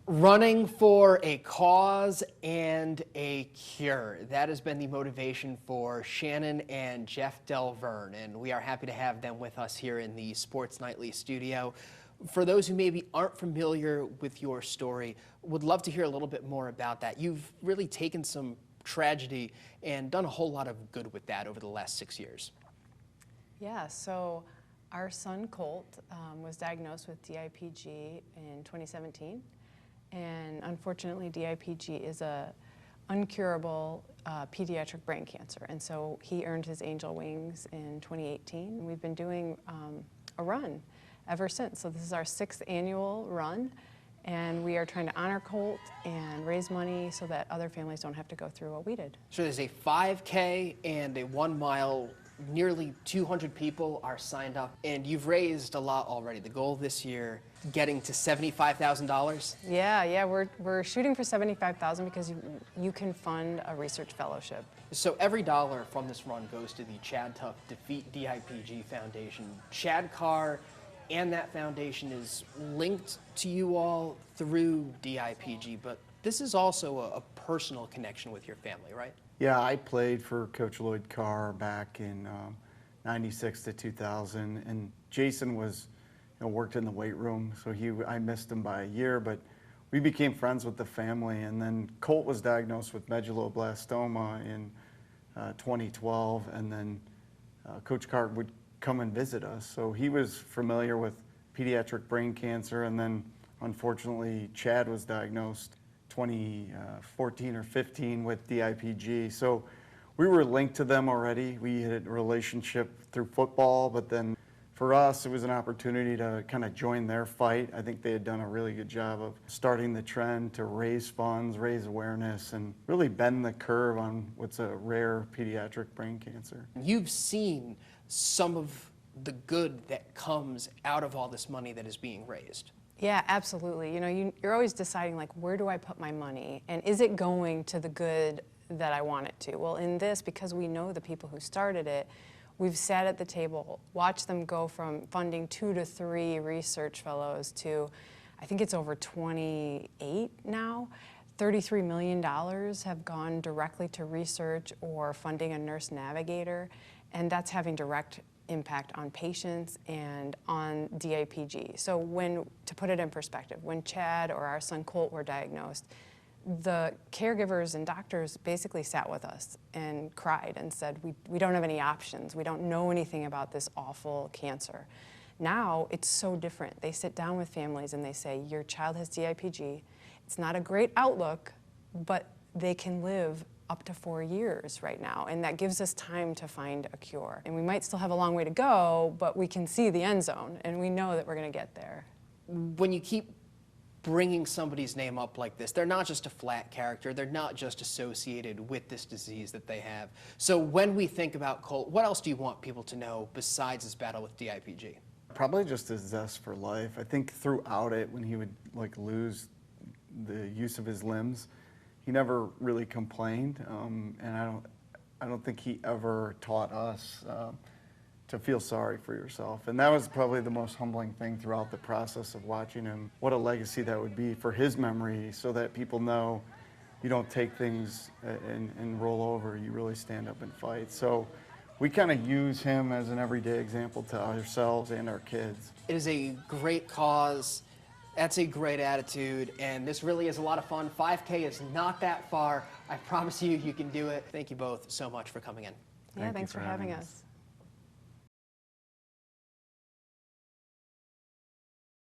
Running for a cause and a cure. That has been the motivation for Shannon and Jeff Delverne, and we are happy to have them with us here in the Sports Nightly studio. For those who maybe aren't familiar with your story, would love to hear a little bit more about that. You've really taken some tragedy and done a whole lot of good with that over the last 6 years. Yeah, so our son Colt was diagnosed with DIPG in 2017. And unfortunately, DIPG is a uncurable pediatric brain cancer. And so he earned his angel wings in 2018. We've been doing a run ever since. So this is our 6th annual run. And we are trying to honor Colt and raise money so that other families don't have to go through what we did. So there's a 5K and a 1 mile. Nearly 200 people are signed up, and you've raised a lot already. The goal this year, getting to $75,000. Yeah, we're shooting for $75,000 because you can fund a research fellowship. So every dollar from this run goes to the Chad Tuck Defeat DIPG Foundation. Chad Carr and that foundation is linked to you all through DIPG, but this is also a personal connection with your family, right? Yeah, I played for Coach Lloyd Carr back in '96 to 2000, and Jason was, worked in the weight room, so I missed him by a year, but we became friends with the family. And then Colt was diagnosed with medulloblastoma in 2012, and then Coach Carr would come and visit us, so he was familiar with pediatric brain cancer. And then unfortunately Chad was diagnosed 2014 or 15 with DIPG. So we were linked to them already. We had a relationship through football, but then for us, it was an opportunity to kind of join their fight. I think they had done a really good job of starting the trend to raise funds, raise awareness, and really bend the curve on what's a rare pediatric brain cancer. You've seen some of the good that comes out of all this money that is being raised. Yeah, absolutely. You're always deciding, like, where do I put my money? And is it going to the good that I want it to? Well, in this, because we know the people who started it, we've sat at the table, watched them go from funding 2 to 3 research fellows to, I think it's over 28 now. $33 million have gone directly to research or funding a nurse navigator, and that's having direct impact on patients and on DIPG. So to put it in perspective, when Chad or our son Colt were diagnosed, the caregivers and doctors basically sat with us and cried and said, we don't have any options. We don't know anything about this awful cancer. Now it's so different. They sit down with families and they say, your child has DIPG. It's not a great outlook, but they can live up to 4 years right now, and that gives us time to find a cure. And we might still have a long way to go, but we can see the end zone, and we know that we're going to get there. When you keep bringing somebody's name up like this, they're not just a flat character, they're not just associated with this disease that they have. So when we think about Colt, what else do you want people to know besides his battle with DIPG? Probably just his zest for life. I think throughout it, when he would lose the use of his limbs, he never really complained, and I don't think he ever taught us to feel sorry for yourself. And that was probably the most humbling thing throughout the process of watching him. What a legacy that would be for his memory, so that people know you don't take things and roll over. You really stand up and fight. So we kind of use him as an everyday example to ourselves and our kids. It is a great cause. That's a great attitude, and this really is a lot of fun. 5K is not that far. I promise you, you can do it. Thank you both so much for coming in. Yeah, thanks for having us.